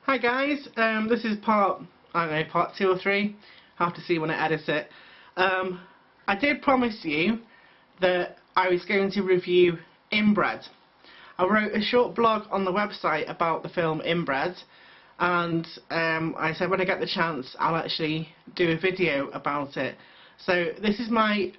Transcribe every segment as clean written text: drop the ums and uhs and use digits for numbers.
Hi guys, this is part 2 or 3. I'll have to see when I edit it. I did promise you that I was going to review InBRED. I wrote a short blog on the website about the film InBRED, and I said when I get the chance I'll actually do a video about it. So this is my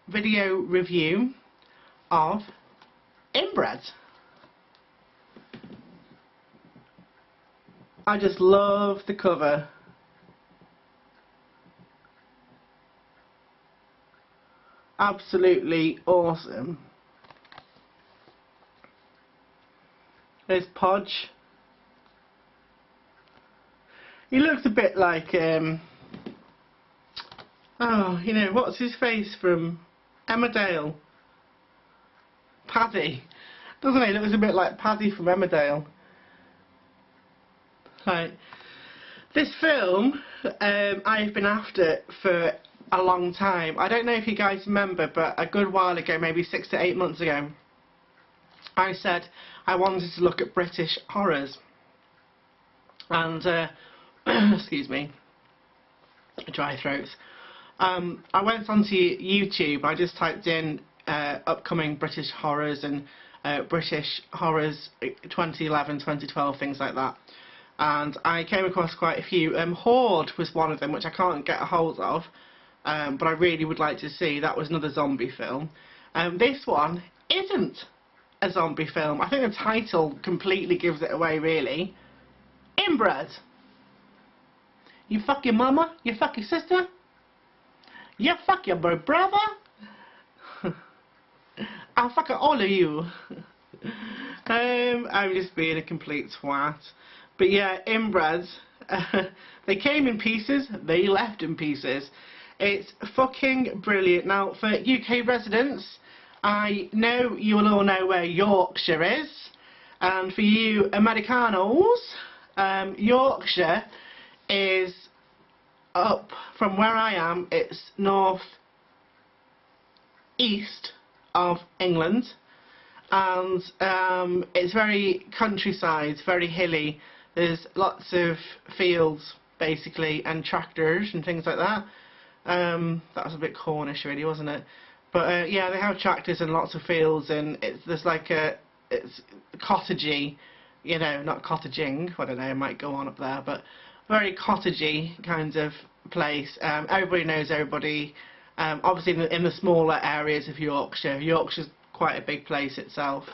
video review of InBRED. I just love the cover. Absolutely awesome. There's Podge. He looks a bit like, oh, you know, what's his face from Emmerdale? Paddy. Doesn't he? Looks a bit like Paddy from Emmerdale. Right. This film, I've been after for a long time. I don't know if you guys remember, but a good while ago, maybe 6 to 8 months ago, I said I wanted to look at British horrors. And, excuse me, dry throats. I went onto YouTube, I just typed in upcoming British horrors and British horrors 2011, 2012, things like that. And I came across quite a few. Horde was one of them, which I can't get a hold of, but I really would like to see. That was another zombie film. This one isn't a zombie film. I think the title completely gives it away, really. InBRED. You fuck your mama, you fuck your sister, you fuck your brother, I'll fuck all of you. I'm just being a complete twat. But yeah, InBRED, they came in pieces, they left in pieces. It's fucking brilliant. Now, for UK residents, I know you will all know where Yorkshire is. And for you Americanos, Yorkshire is up from where I am. It's north east of England. And it's very countryside, very hilly. There's lots of fields, basically, and tractors and things like that. That was a bit Cornish, really, wasn't it? But yeah, they have tractors and lots of fields, and there's like it's cottagey, you know, not cottaging. I don't know, it might go on up there, but very cottagey kind of place. Everybody knows everybody. Obviously, in the smaller areas of Yorkshire, Yorkshire's quite a big place itself,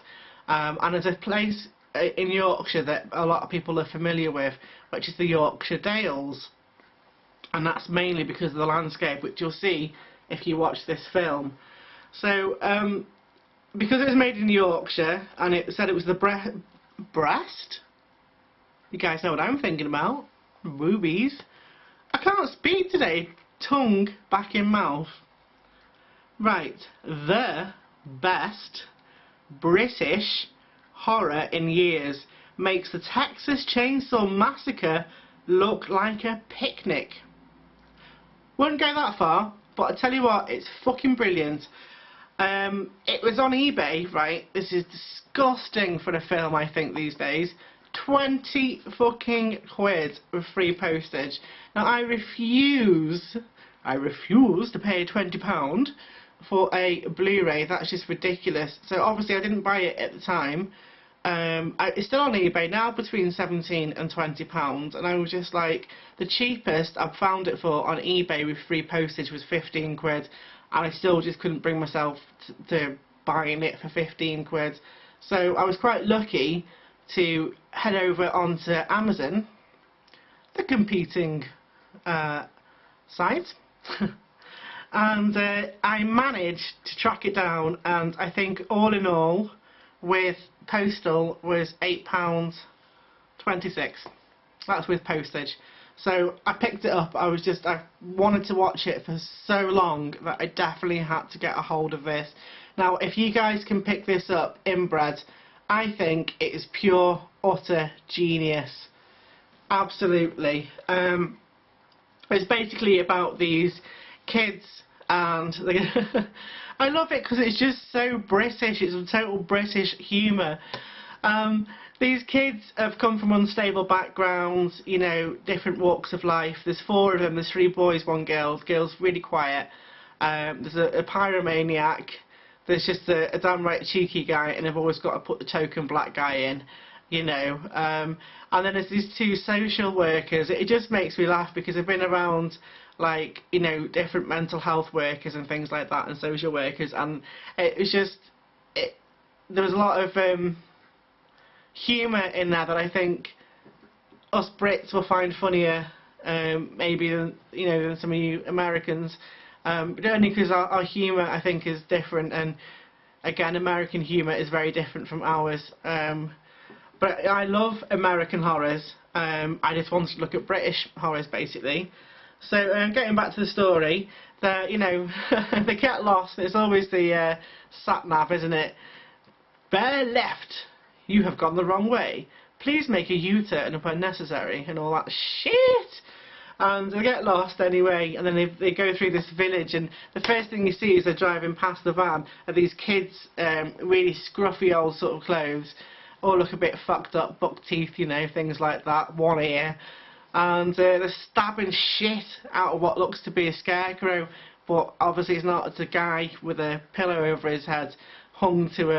and there's a place in Yorkshire that a lot of people are familiar with, which is the Yorkshire Dales, and that's mainly because of the landscape, which you'll see if you watch this film. So because it was made in Yorkshire and it said it was the breast, you guys know what I'm thinking about, boobies. I can't speak today, tongue back in mouth. Right, the best British horror in years makes the Texas Chainsaw Massacre look like a picnic. Wouldn't go that far, but I tell you what, it's fucking brilliant. It was on eBay, right? This is disgusting for a film, I think, these days. 20 fucking quid with free postage. Now I refuse to pay £20 for a Blu-ray. That's just ridiculous. So obviously I didn't buy it at the time. It's still on eBay now, between £17 and £20, and I was just like, the cheapest I've found it for on eBay with free postage was 15 quid, and I still just couldn't bring myself to buying it for 15 quid. So I was quite lucky to head over onto Amazon, the competing site, and I managed to track it down, and I think all in all, with postal, was £8.26. That's with postage. So I picked it up. I wanted to watch it for so long that I definitely had to get a hold of this. Now, if you guys can pick this up, InBRED, I think it is pure, utter genius. Absolutely. It's basically about these kids, and I love it because it's just so British. It's a total British humour. These kids have come from unstable backgrounds, you know, different walks of life. There's 4 of them, there's 3 boys, 1 girl. The girl's really quiet. There's a pyromaniac. There's just a damn right cheeky guy, and I've always got to put the token black guy in, you know. And then there's these 2 social workers. It just makes me laugh because I've been around, like, you know, different mental health workers and things like that, and social workers, and it was just, there was a lot of humour in there that I think us Brits will find funnier, maybe than, you know, than some of you Americans. But only because our humour, I think, is different, and again, American humour is very different from ours. But I love American horrors. I just wanted to look at British horrors, basically. So, getting back to the story, you know, they get lost. It's always the sat nav, isn't it? Bear left. You have gone the wrong way. Please make a U-turn if unnecessary, and all that shit. And they get lost anyway, and then they go through this village, and the first thing you see as they're driving past the van are these kids, really scruffy old sort of clothes, all look a bit fucked up, buck teeth, you know, things like that, 1 ear. And they're stabbing shit out of what looks to be a scarecrow, but obviously it's not. It's a guy with a pillow over his head hung to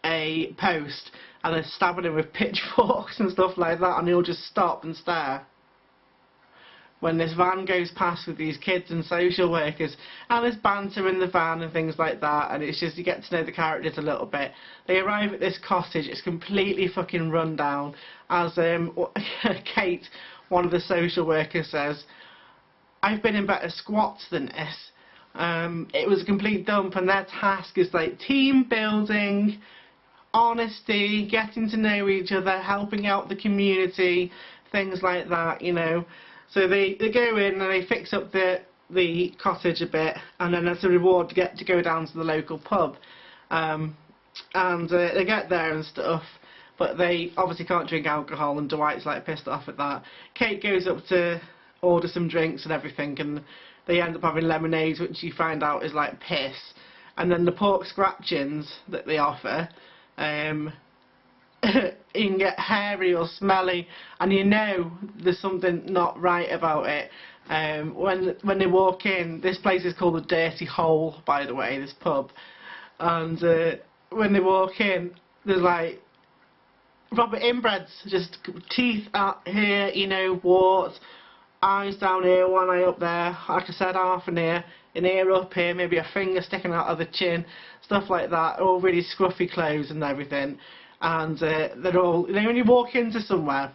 a post, and they're stabbing him with pitchforks and stuff like that, and he'll just stop and stare when this van goes past with these kids and social workers, and there's banter in the van and things like that, and it's just, you get to know the characters a little bit. They arrive at this cottage, it's completely fucking run down, as Kate, one of the social workers, says, I've been in better squats than this. It was a complete dump, and their task is like team building, honesty, getting to know each other, helping out the community, things like that, you know. So they go in and they fix up the cottage a bit, and then as a reward to get to go down to the local pub. And they get there and stuff, but they obviously can't drink alcohol, and Dwight's like pissed off at that. Kate goes up to order some drinks and everything, and they end up having lemonade, which you find out is like piss. And then the pork scratchings that they offer, you can get hairy or smelly, and you know there's something not right about it. When they walk in, this place is called the Dirty Hole, by the way, this pub, and when they walk in, there's like proper inbreds, just teeth out here, you know, warts, eyes down here, 1 eye up there, like I said, half an ear up here, maybe a finger sticking out of the chin, stuff like that, all really scruffy clothes and everything. And they're all, you know, when you walk into somewhere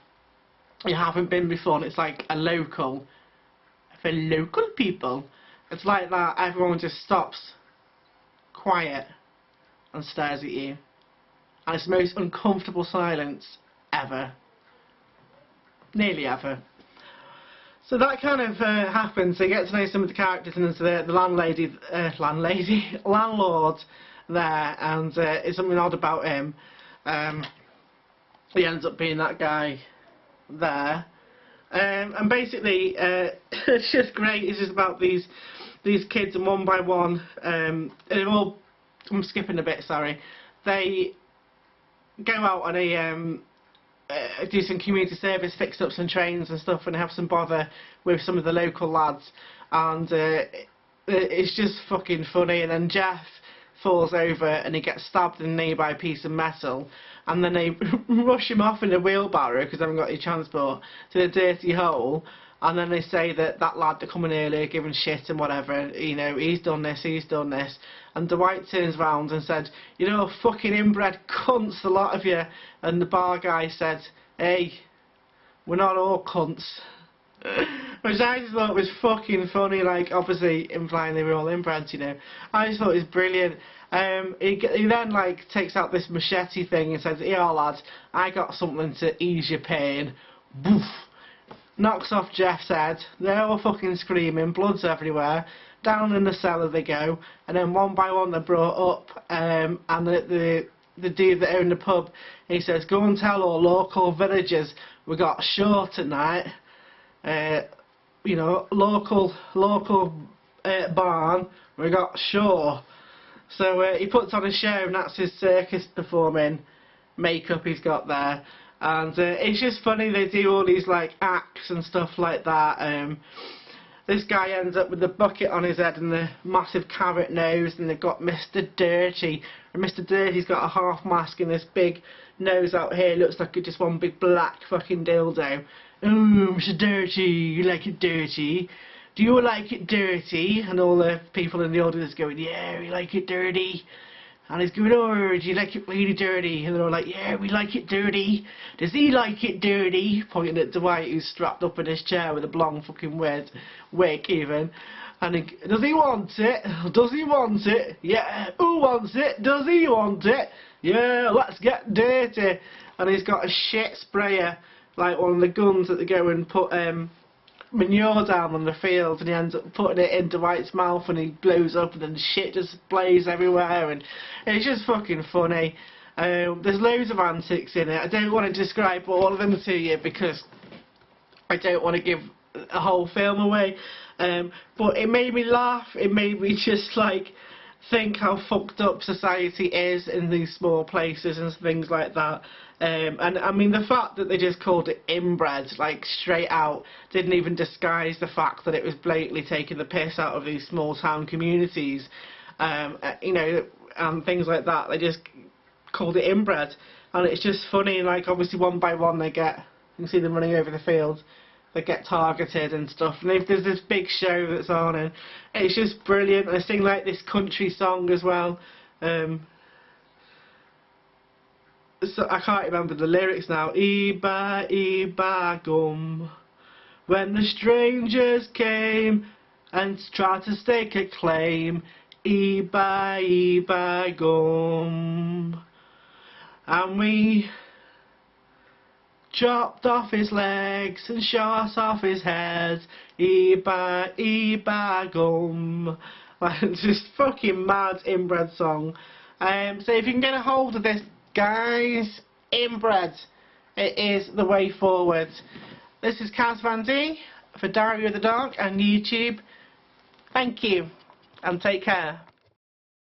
you haven't been before, and it's like a local, for local people, it's like that, everyone just stops, quiet, and stares at you. And it's the most uncomfortable silence ever. Nearly ever. So that kind of happens. So you get to know some of the characters, and there's the landlord there, and it's something odd about him. He ends up being that guy there, and basically it's just great. It's just about these kids, and one by one, they're all, I'm skipping a bit, sorry, they go out on do some community service, fix up some trains and stuff, and have some bother with some of the local lads, and it's just fucking funny. And then Jeff falls over and he gets stabbed in the knee by a piece of metal, and then they rush him off in a wheelbarrow because they haven't got any transport to the Dirty Hole, and then they say that lad that come in earlier giving shit and whatever, you know, he's done this, and Dwight turns round and said, you know, fucking inbred cunts, a lot of you, and the bar guy said, hey, we're not all cunts. Which I just thought was fucking funny, like, obviously implying they were all inbreds, you know. I just thought it was brilliant. He then, like, takes out this machete thing and says, yeah, lads, I got something to ease your pain. Boof! Knocks off Jeff's head. They're all fucking screaming, blood's everywhere. Down in the cellar they go, and then one by one they're brought up, and the dude that owned the pub, he says, go and tell all local villagers we got a show tonight. You know, local barn, we got show. So he puts on a show, and that's his circus performing, makeup he's got there. And it's just funny, they do all these like acts and stuff like that. This guy ends up with the bucket on his head and the massive carrot nose, and they've got Mr. Dirty. And Mr. Dirty's got a half mask and this big nose out here. Looks like just one big black fucking dildo. Ooh, Mr. Dirty, you like it dirty? Do you like it dirty? And all the people in the audience going, yeah, we like it dirty. And he's going, oh, do you like it really dirty? And they're all like, yeah, we like it dirty. Does he like it dirty? Pointing at Dwight, who's strapped up in his chair with a blonde fucking wig even. And he, does he want it? Does he want it? Yeah. Who wants it? Does he want it? Yeah, let's get dirty. And he's got a shit sprayer, like one of the guns that they go and put manure down on the field, and he ends up putting it in Dwight's mouth and he blows up and then shit just blaze everywhere, and it's just fucking funny. There's loads of antics in it. I don't want to describe all of them to you because I don't want to give a whole film away, but it made me laugh. It made me just like think how fucked up society is in these small places and things like that. And I mean, the fact that they just called it InBRED, like straight out, didn't even disguise the fact that it was blatantly taking the piss out of these small town communities, you know, and things like that. They just called it InBRED, and it's just funny. Like, obviously one by one they get, you can see them running over the field, they get targeted and stuff, and there's this big show that's on, and it's just brilliant. I sing like this country song as well. So I can't remember the lyrics now. Eba, eba, gum. When the strangers came and tried to stake a claim. Eba, eba, gum. And we chopped off his legs and shot off his head. Eba, eba, gum. Like, just fucking mad InBRED song. So if you can get a hold of this, guys, InBRED, it is the way forward. This is Kaz Van D for Diary of the Dark and YouTube. Thank you, and take care.